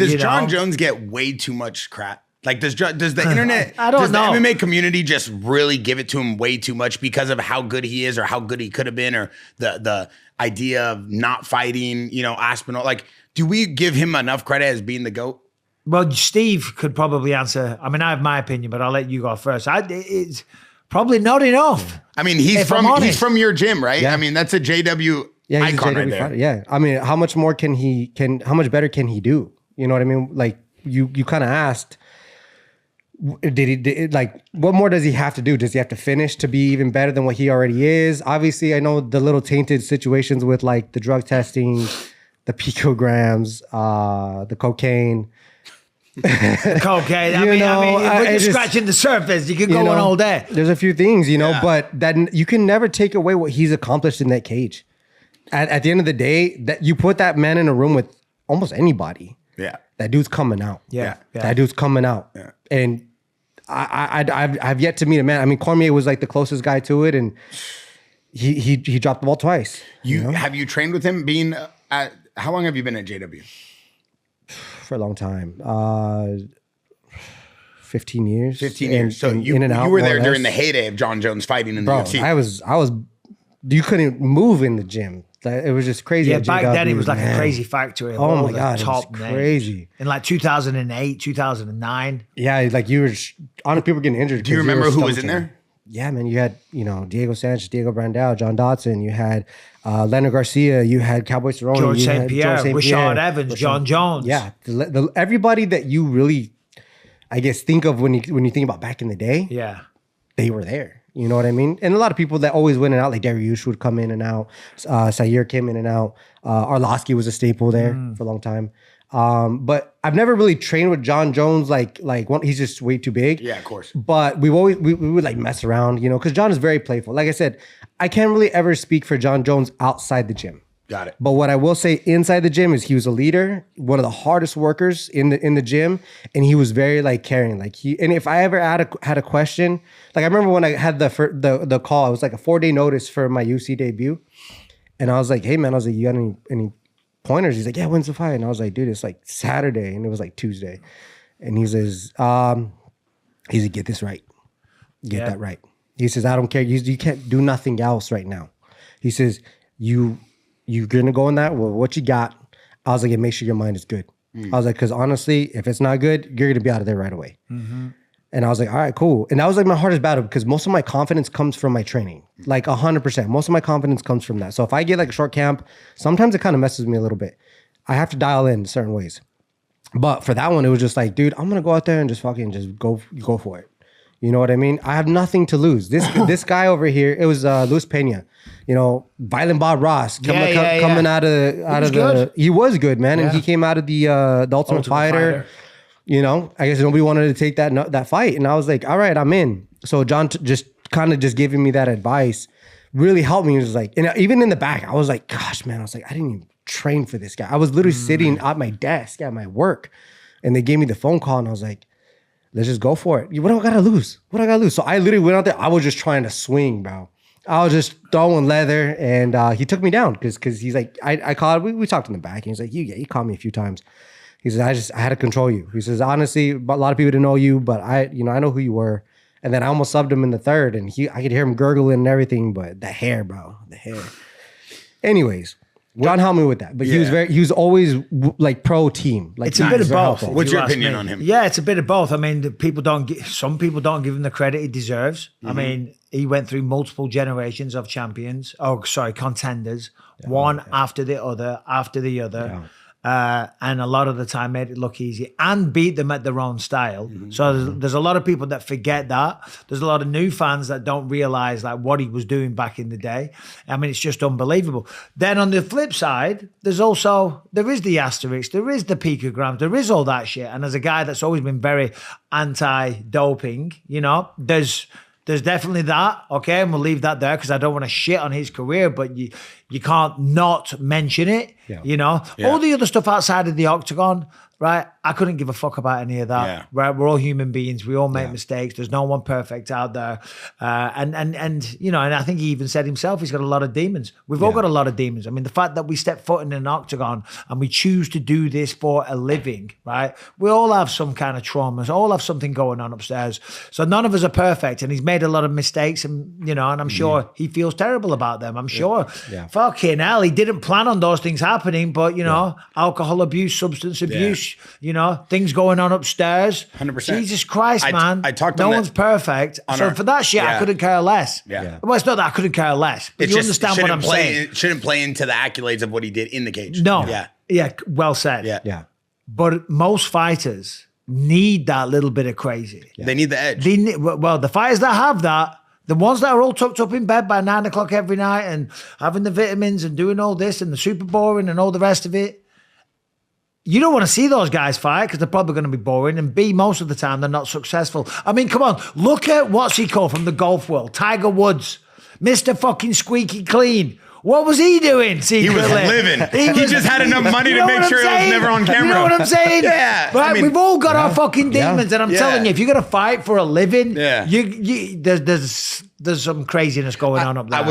Does Jon Jones get way too much crap? Like, does the internet, I don't know. The MMA community just really give it to him way too much because of how good he is or how good he could have been or the idea of not fighting, Aspinall? Like, do we give him enough credit as being the GOAT? Well, Steve could probably answer. I mean, I have my opinion, but I'll let you go first. It's probably not enough. I mean, he's from your gym, right? Yeah. I mean, that's a JW icon right there. Fighter. Yeah. I mean, how much more how much better can he do? You know what I mean? Like you kind of asked, what more does he have to do? Does he have to finish to be even better than what he already is? Obviously, I know the little tainted situations with like the drug testing, the picograms, the cocaine. Cocaine. I mean, we're just scratching the surface. You could go on all day. There's a few things, but that you can never take away what he's accomplished in that cage. At the end of the day, that you put that man in a room with almost anybody. Yeah, that dude's coming out. Yeah. That dude's coming out. Yeah. And I've yet to meet a man. I mean, Cormier was like the closest guy to it, and he dropped the ball twice. Have you trained with him? How long have you been at JW? For a long time. 15 years. 15 years. So you were there during the heyday of Jon Jones fighting in the UFC. I was. You couldn't move in the gym. It was just crazy. Yeah, back then it was like a crazy factory. Oh my God, top it was crazy. In like 2008, 2009. Yeah, like people were getting injured. Do you remember who was in there? Yeah, man. You had Diego Sanchez, Diego Brandao, John Dodson. You had Leonard Garcia. You had Cowboy Cerrone. George St. Pierre, Rashad Evans, Jon Jones. Yeah, everybody that you really, I guess, think of when you think about back in the day. Yeah, they were there. You know what I mean? And a lot of people that always went in and out, like Dariush would come in and out. Sayer came in and out. Arlovsky was a staple there for a long time. But I've never really trained with Jon Jones. Like he's just way too big. Yeah, of course. But we would like mess around, because Jon is very playful. Like I said, I can't really ever speak for Jon Jones outside the gym. Got it. But what I will say inside the gym is he was a leader, one of the hardest workers in the gym, and he was very like caring. And if I ever had a question, like I remember when I had the call, it was like a 4-day notice for my UFC debut, and I was like, "Hey man," I was like, "You got any pointers?" He's like, "Yeah, when's the fight?" And I was like, "Dude, it's like Saturday," and it was like Tuesday, and he says, "Get this right, get that right." He says, "I don't care. You can't do nothing else right now." He says, You're gonna go in that? Well, what you got? I was like, make sure your mind is good. I was like, because honestly, if it's not good, you're gonna be out of there right away. Mm-hmm. And I was like, all right, cool. And that was like my hardest battle because most of my confidence comes from my training, like 100%. Most of my confidence comes from that. So if I get like a short camp, sometimes it kind of messes me a little bit. I have to dial in certain ways. But for that one, it was just like, dude, I'm gonna go out there and just fucking just go for it. You know what I mean? I have nothing to lose. This guy over here, it was Luis Pena. Violent Bob Ross coming out of the. He was good, man, and he came out of the Ultimate Fighter. I guess nobody wanted to take that fight, and I was like, all right, I'm in. So Jon just giving me that advice really helped me. It was like, and even in the back, I was like, gosh, man, I was like, I didn't even train for this guy. I was literally sitting at my desk at my work, and they gave me the phone call, and I was like, let's just go for it. What do I gotta lose? So I literally went out there. I was just trying to swing, bro. I was just throwing leather, and he took me down because he's like, I called. We talked in the back, and he's like, you called me a few times. He says, I had to control you. He says, honestly, a lot of people didn't know you, but I know who you were. And then I almost subbed him in the third, and I could hear him gurgling and everything, but the hair, bro, the hair. Anyways. Jon helped me with that, but he was always like pro team. Like it's a bit of both. What's your opinion on him? Yeah, it's a bit of both. I mean, some people don't give him the credit he deserves. Mm-hmm. I mean, he went through multiple generations of contenders, one after the other. Yeah. And a lot of the time made it look easy and beat them at their own style. Mm-hmm. So there's a lot of people that forget that. There's a lot of new fans that don't realize like what he was doing back in the day. I mean, it's just unbelievable. Then on the flip side, there is the asterisk, there is the picograms, there is all that shit. And as a guy that's always been very anti-doping, there's definitely that, okay? And we'll leave that there because I don't want to shit on his career, but you can't not mention it, All the other stuff outside of the octagon, right? I couldn't give a fuck about any of that. Yeah. Right? We're all human beings. We all make mistakes. There's no one perfect out there. And you know, and I think he even said himself, he's got a lot of demons. We've all got a lot of demons. I mean, the fact that we step foot in an octagon and we choose to do this for a living, right? We all have some kind of traumas, all have something going on upstairs. So none of us are perfect. And he's made a lot of mistakes, and you know, and I'm sure he feels terrible about them. I'm sure. Yeah. Fucking hell, he didn't plan on those things happening, but you know, alcohol abuse, substance abuse, you know, things going on upstairs. 100%. Jesus Christ, man. I talked no on one's that- perfect. So for that shit, I couldn't care less. Yeah. Well, it's not that I couldn't care less, but you understand what I'm saying. It shouldn't play into the accolades of what he did in the cage. No. Yeah. Yeah, well said. Yeah. Yeah. But most fighters need that little bit of crazy. They need the edge. They need, well, the fighters that have that, the ones that are all tucked up in bed by 9 o'clock every night and having the vitamins and doing all this and the super boring and all the rest of it, you don't want to see those guys fight because they're probably going to be boring. And B, most of the time, they're not successful. I mean, come on, look at what's he called from the golf world, Tiger Woods, Mr. fucking Squeaky Clean. What was he doing secretly? He was living. He just had enough money You to know make what sure I'm it was saying? never on camera. You know what I'm saying? Yeah. Right? I mean, we've all got our fucking demons, Yeah. and I'm Yeah. telling you, if you're gonna fight for a living, Yeah. there's some craziness going on up there. I was